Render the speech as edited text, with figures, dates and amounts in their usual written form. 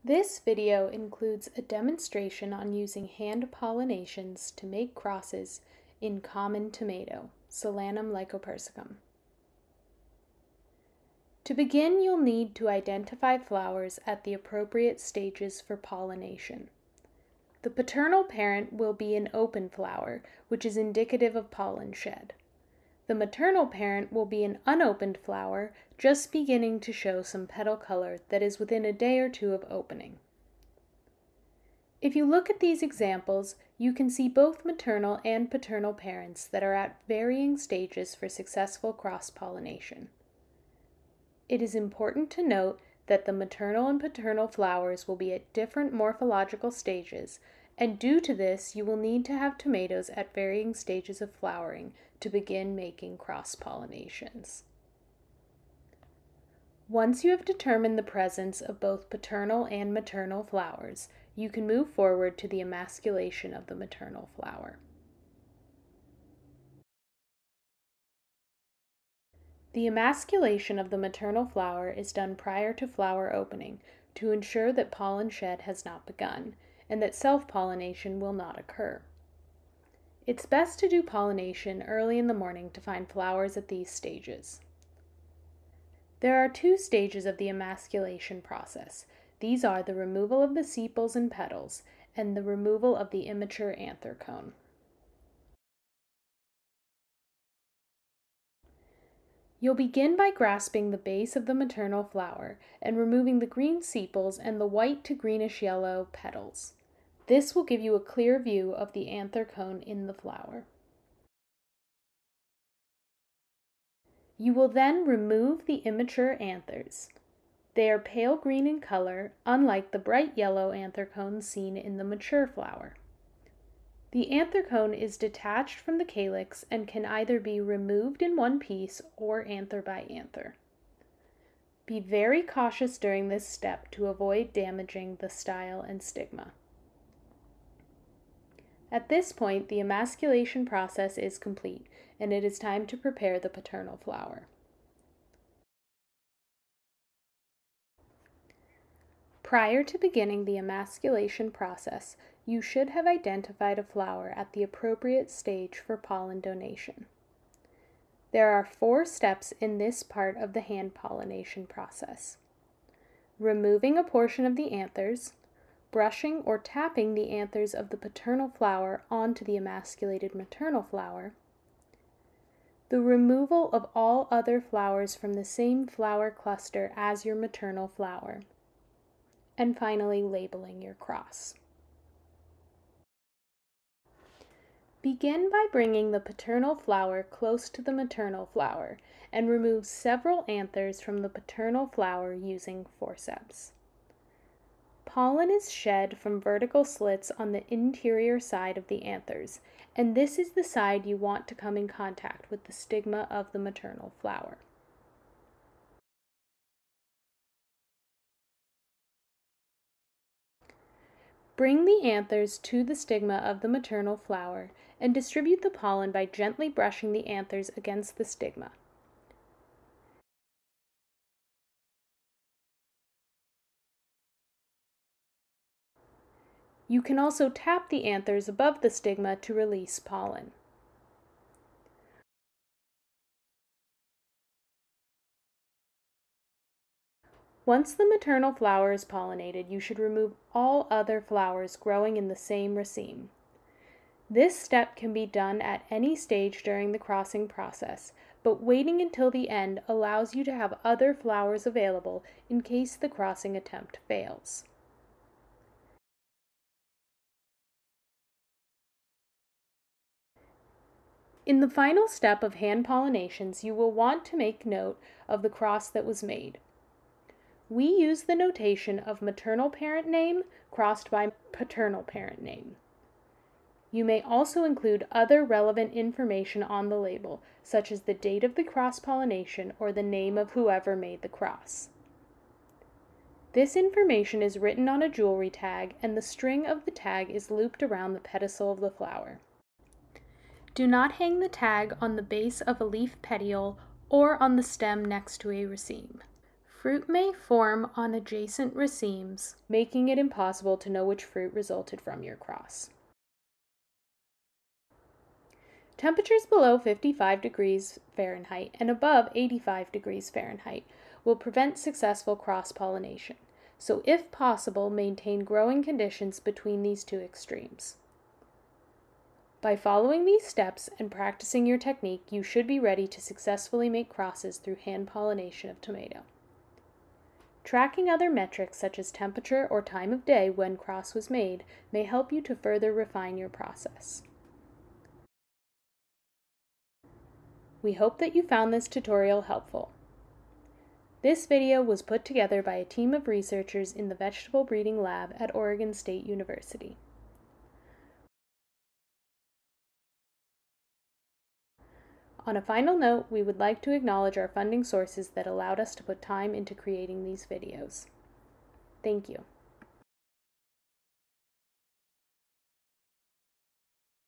This video includes a demonstration on using hand pollinations to make crosses in common tomato, Solanum lycopersicum. To begin, you'll need to identify flowers at the appropriate stages for pollination. The paternal parent will be an open flower, which is indicative of pollen shed. The maternal parent will be an unopened flower, just beginning to show some petal color that is within a day or two of opening. If you look at these examples, you can see both maternal and paternal parents that are at varying stages for successful cross-pollination. It is important to note that the maternal and paternal flowers will be at different morphological stages, and due to this, you will need to have tomatoes at varying stages of flowering to begin making cross-pollinations. Once you have determined the presence of both paternal and maternal flowers, you can move forward to the emasculation of the maternal flower. The emasculation of the maternal flower is done prior to flower opening to ensure that pollen shed has not begun and that self-pollination will not occur. It's best to do pollination early in the morning to find flowers at these stages. There are two stages of the emasculation process. These are the removal of the sepals and petals and the removal of the immature anther cone. You'll begin by grasping the base of the maternal flower and removing the green sepals and the white to greenish yellow petals. This will give you a clear view of the anther cone in the flower. You will then remove the immature anthers. They are pale green in color, unlike the bright yellow anther cones seen in the mature flower. The anther cone is detached from the calyx and can either be removed in one piece or anther by anther. Be very cautious during this step to avoid damaging the style and stigma. At this point, the emasculation process is complete, and it is time to prepare the paternal flower. Prior to beginning the emasculation process, you should have identified a flower at the appropriate stage for pollen donation. There are 4 steps in this part of the hand pollination process: removing a portion of the anthers, brushing or tapping the anthers of the paternal flower onto the emasculated maternal flower, the removal of all other flowers from the same flower cluster as your maternal flower, and finally labeling your cross. Begin by bringing the paternal flower close to the maternal flower and remove several anthers from the paternal flower using forceps. Pollen is shed from vertical slits on the interior side of the anthers, and this is the side you want to come in contact with the stigma of the maternal flower. Bring the anthers to the stigma of the maternal flower and distribute the pollen by gently brushing the anthers against the stigma. You can also tap the anthers above the stigma to release pollen. Once the maternal flower is pollinated, you should remove all other flowers growing in the same raceme. This step can be done at any stage during the crossing process, but waiting until the end allows you to have other flowers available in case the crossing attempt fails. In the final step of hand pollinations, you will want to make note of the cross that was made. We use the notation of maternal parent name crossed by paternal parent name. You may also include other relevant information on the label, such as the date of the cross-pollination or the name of whoever made the cross. This information is written on a jewelry tag, and the string of the tag is looped around the pedicel of the flower. Do not hang the tag on the base of a leaf petiole or on the stem next to a raceme. Fruit may form on adjacent racemes, making it impossible to know which fruit resulted from your cross. Temperatures below 55 degrees Fahrenheit and above 85 degrees Fahrenheit will prevent successful cross-pollination, so if possible, maintain growing conditions between these two extremes. By following these steps and practicing your technique, you should be ready to successfully make crosses through hand pollination of tomato. Tracking other metrics such as temperature or time of day when cross was made may help you to further refine your process. We hope that you found this tutorial helpful. This video was put together by a team of researchers in the Vegetable Breeding Lab at Oregon State University. On a final note, we would like to acknowledge our funding sources that allowed us to put time into creating these videos. Thank you.